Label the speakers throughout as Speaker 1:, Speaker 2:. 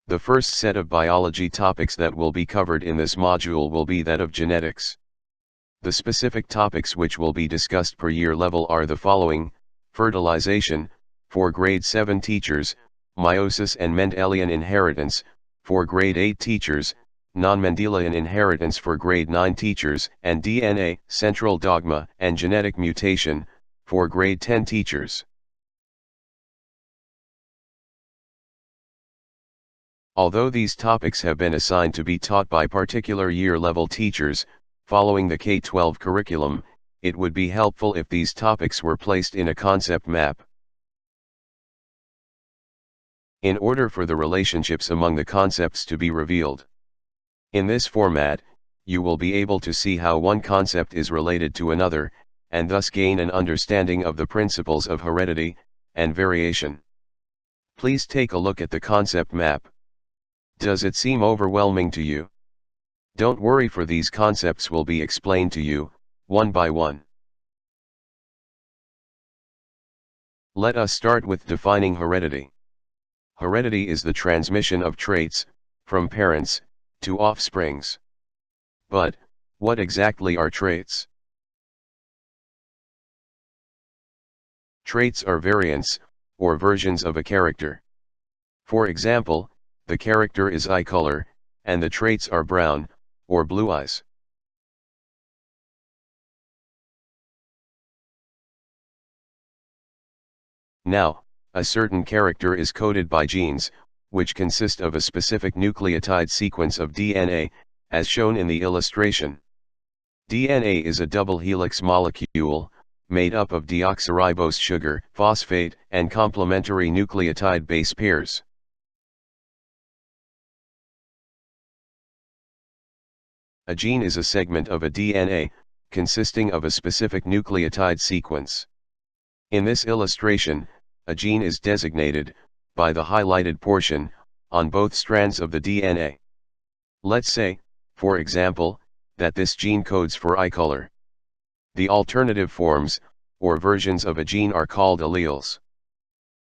Speaker 1: The first set of biology topics that will be covered in this module will be that of genetics. The specific topics which will be discussed per year level are the following: fertilization, for grade 7 teachers, meiosis and Mendelian inheritance, for grade 8 teachers, non-Mendelian inheritance for grade 9 teachers, and DNA, central dogma, and genetic mutation, for grade 10 teachers. Although these topics have been assigned to be taught by particular year-level teachers, following the K-12 curriculum, it would be helpful if these topics were placed in a concept map. In order for the relationships among the concepts to be revealed. In this format, you will be able to see how one concept is related to another, and thus gain an understanding of the principles of heredity and variation. Please take a look at the concept map. Does it seem overwhelming to you? Don't worry, for these concepts will be explained to you, one by one. Let us start with defining heredity. Heredity is the transmission of traits, from parents, to offsprings. But, what exactly are traits? Traits are variants, or versions of a character. For example, the character is eye color, and the traits are brown, or blue eyes. Now, a certain character is coded by genes, which consist of a specific nucleotide sequence of DNA, as shown in the illustration. DNA is a double helix molecule, made up of deoxyribose sugar, phosphate, and complementary nucleotide base pairs. A gene is a segment of a DNA, consisting of a specific nucleotide sequence. In this illustration, a gene is designated, by the highlighted portion, on both strands of the DNA. Let's say, for example, that this gene codes for eye color. The alternative forms, or versions of a gene, are called alleles.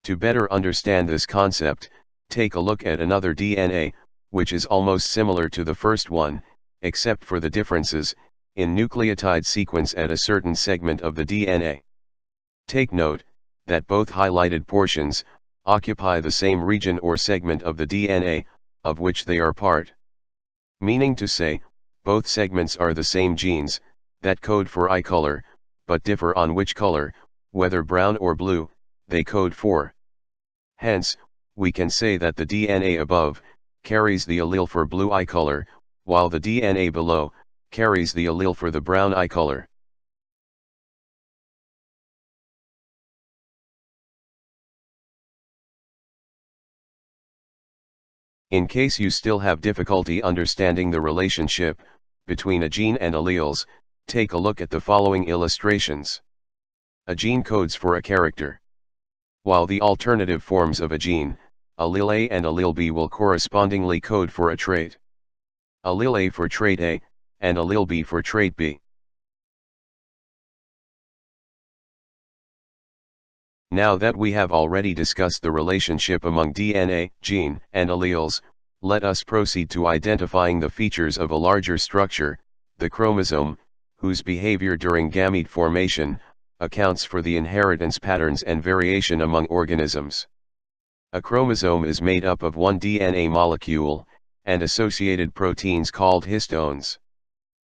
Speaker 1: To better understand this concept, take a look at another DNA, which is almost similar to the first one, except for the differences in nucleotide sequence at a certain segment of the DNA. Take note that both highlighted portions occupy the same region or segment of the DNA, of which they are part. Meaning to say, both segments are the same genes that code for eye color, but differ on which color, whether brown or blue, they code for. Hence, we can say that the DNA above carries the allele for blue eye color, while the DNA below carries the allele for the brown eye color. In case you still have difficulty understanding the relationship between a gene and alleles, take a look at the following illustrations. A gene codes for a character, while the alternative forms of a gene, allele A and allele B, will correspondingly code for a trait. Allele A for trait A, and allele B for trait B. Now that we have already discussed the relationship among DNA, gene, and alleles, let us proceed to identifying the features of a larger structure, the chromosome, whose behavior during gamete formation accounts for the inheritance patterns and variation among organisms. A chromosome is made up of one DNA molecule and associated proteins called histones.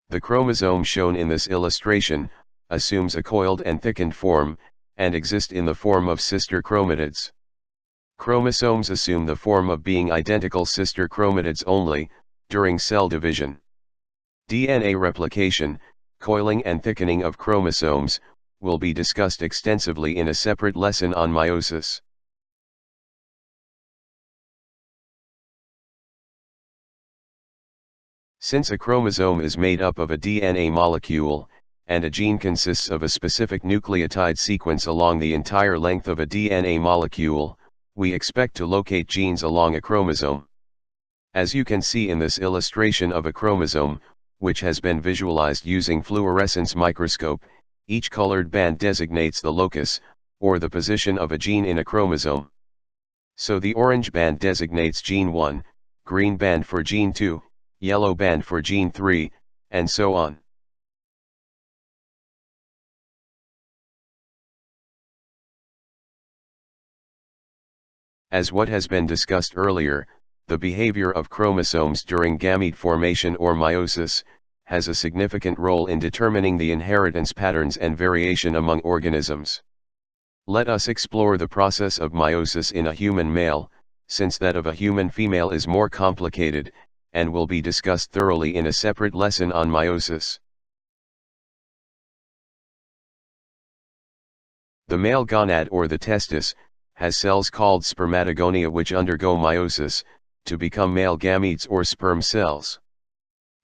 Speaker 1: The chromosome shown in this illustration assumes a coiled and thickened form, and exist in the form of sister chromatids. Chromosomes assume the form of being identical sister chromatids only during cell division. DNA replication, coiling and thickening of chromosomes, will be discussed extensively in a separate lesson on meiosis. Since a chromosome is made up of a DNA molecule, and a gene consists of a specific nucleotide sequence along the entire length of a DNA molecule, we expect to locate genes along a chromosome. As you can see in this illustration of a chromosome, which has been visualized using fluorescence microscope, each colored band designates the locus, or the position of a gene in a chromosome. So the orange band designates gene 1, green band for gene 2, yellow band for gene 3, and so on. As what has been discussed earlier, the behavior of chromosomes during gamete formation or meiosis has a significant role in determining the inheritance patterns and variation among organisms. Let us explore the process of meiosis in a human male, since that of a human female is more complicated, and will be discussed thoroughly in a separate lesson on meiosis. The male gonad or the testis has cells called spermatogonia which undergo meiosis to become male gametes or sperm cells.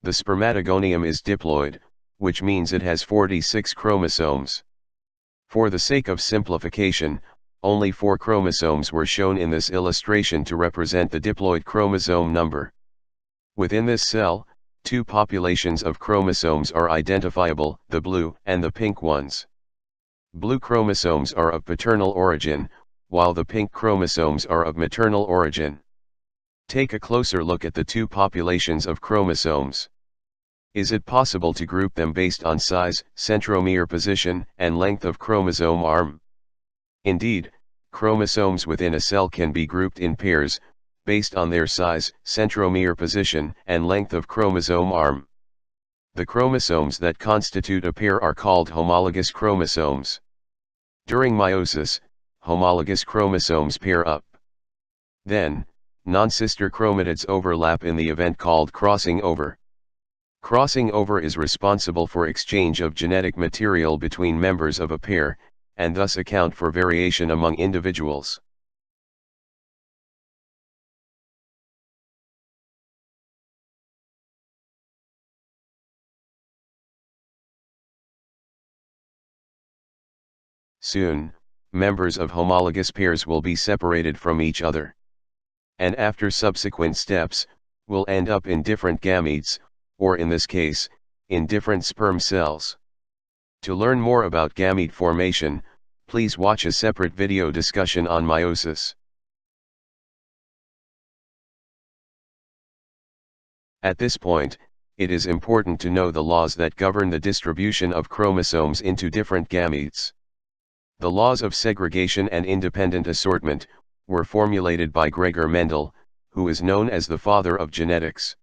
Speaker 1: The spermatogonium is diploid, which means it has 46 chromosomes. For the sake of simplification, only 4 chromosomes were shown in this illustration to represent the diploid chromosome number. Within this cell, 2 populations of chromosomes are identifiable, the blue and the pink ones. Blue chromosomes are of paternal origin, while the pink chromosomes are of maternal origin. Take a closer look at the 2 populations of chromosomes. Is it possible to group them based on size, centromere position, and length of chromosome arm? Indeed, chromosomes within a cell can be grouped in pairs, based on their size, centromere position, and length of chromosome arm. The chromosomes that constitute a pair are called homologous chromosomes. During meiosis, homologous chromosomes pair up. Then, non-sister chromatids overlap in the event called crossing over. Crossing over is responsible for exchange of genetic material between members of a pair, and thus account for variation among individuals. Soon, members of homologous pairs will be separated from each other. And after subsequent steps, will end up in different gametes, or in this case, in different sperm cells. To learn more about gamete formation, please watch a separate video discussion on meiosis. At this point, it is important to know the laws that govern the distribution of chromosomes into different gametes. The laws of segregation and independent assortment were formulated by Gregor Mendel, who is known as the father of genetics.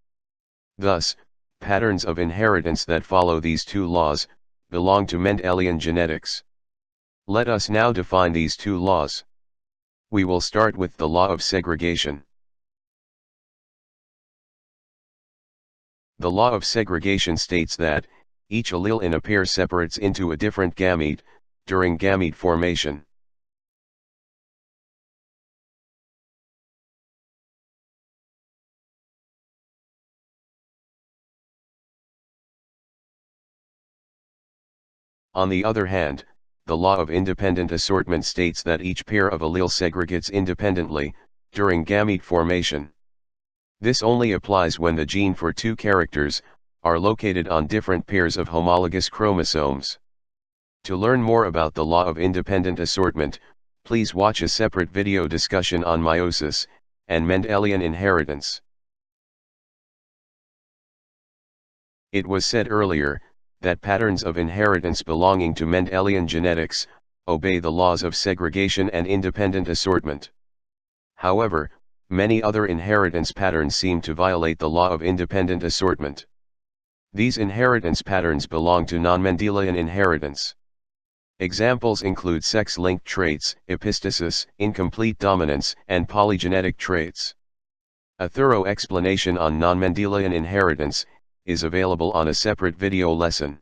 Speaker 1: Thus, patterns of inheritance that follow these 2 laws belong to Mendelian genetics. Let us now define these 2 laws. We will start with the law of segregation. The law of segregation states that each allele in a pair separates into a different gamete during gamete formation. On the other hand, the law of independent assortment states that each pair of allele segregates independently during gamete formation. This only applies when the gene for 2 characters are located on different pairs of homologous chromosomes. To learn more about the law of independent assortment, please watch a separate video discussion on meiosis and Mendelian inheritance. It was said earlier that patterns of inheritance belonging to Mendelian genetics obey the laws of segregation and independent assortment. However, many other inheritance patterns seem to violate the law of independent assortment. These inheritance patterns belong to non-Mendelian inheritance. Examples include sex-linked traits, epistasis, incomplete dominance, and polygenetic traits. A thorough explanation on non-Mendelian inheritance is available on a separate video lesson.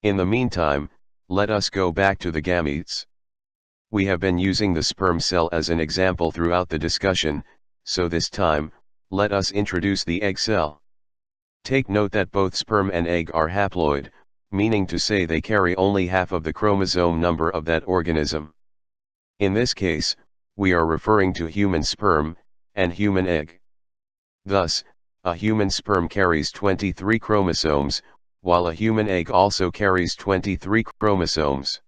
Speaker 1: In the meantime, let us go back to the gametes. We have been using the sperm cell as an example throughout the discussion, so this time, let us introduce the egg cell. Take note that both sperm and egg are haploid, meaning to say they carry only half of the chromosome number of that organism. In this case, we are referring to human sperm and human egg. Thus, a human sperm carries 23 chromosomes, while a human egg also carries 23 chromosomes.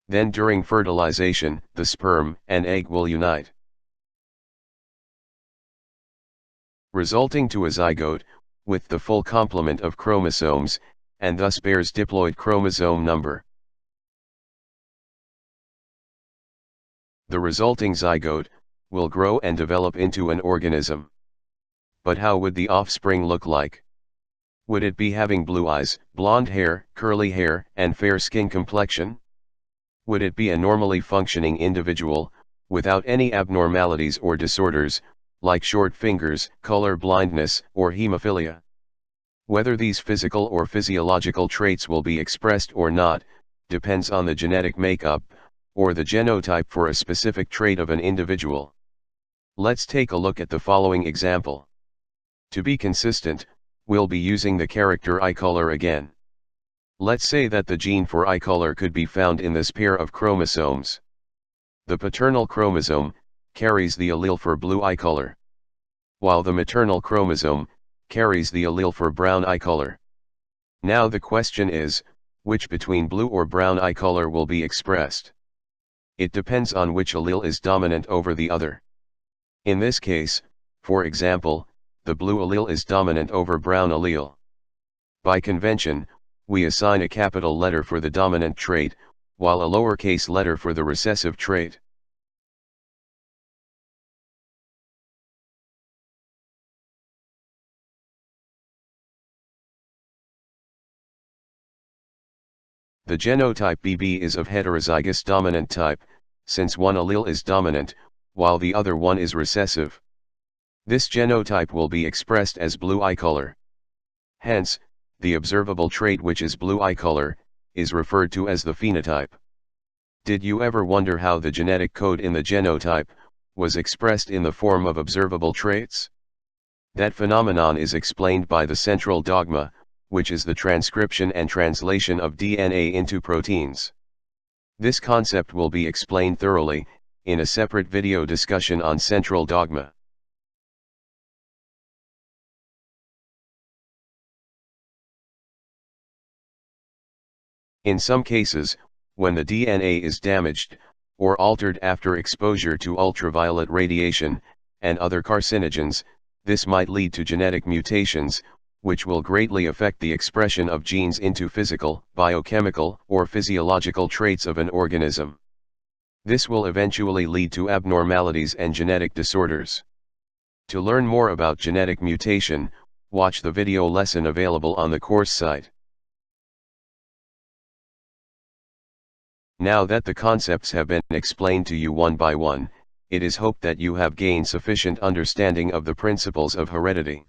Speaker 1: Then during fertilization, the sperm and egg will unite, resulting to a zygote, with the full complement of chromosomes, and thus bears diploid chromosome number. The resulting zygote will grow and develop into an organism. But how would the offspring look like? Would it be having blue eyes, blonde hair, curly hair, and fair skin complexion? Would it be a normally functioning individual, without any abnormalities or disorders, like short fingers, color blindness, or hemophilia? Whether these physical or physiological traits will be expressed or not, depends on the genetic makeup, or the genotype for a specific trait of an individual. Let's take a look at the following example. To be consistent, we'll be using the character eye color again. Let's say that the gene for eye color could be found in this pair of chromosomes. The paternal chromosome carries the allele for blue eye color, while the maternal chromosome carries the allele for brown eye color. Now the question is, which between blue or brown eye color will be expressed? It depends on which allele is dominant over the other. In this case, for example, the blue allele is dominant over brown allele. By convention, we assign a capital letter for the dominant trait, while a lowercase letter for the recessive trait. The genotype BB is of heterozygous dominant type, since one allele is dominant, while the other one is recessive. This genotype will be expressed as blue eye color. Hence, the observable trait, which is blue eye color, is referred to as the phenotype. Did you ever wonder how the genetic code in the genotype was expressed in the form of observable traits? That phenomenon is explained by the central dogma, which is the transcription and translation of DNA into proteins. This concept will be explained thoroughly, in a separate video discussion on central dogma. In some cases, when the DNA is damaged, or altered after exposure to ultraviolet radiation, and other carcinogens, this might lead to genetic mutations, which will greatly affect the expression of genes into physical, biochemical, or physiological traits of an organism. This will eventually lead to abnormalities and genetic disorders. To learn more about genetic mutation, watch the video lesson available on the course site. Now that the concepts have been explained to you one by one, it is hoped that you have gained sufficient understanding of the principles of heredity.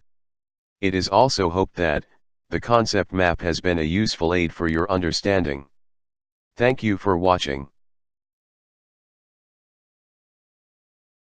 Speaker 1: It is also hoped that the concept map has been a useful aid for your understanding. Thank you for watching.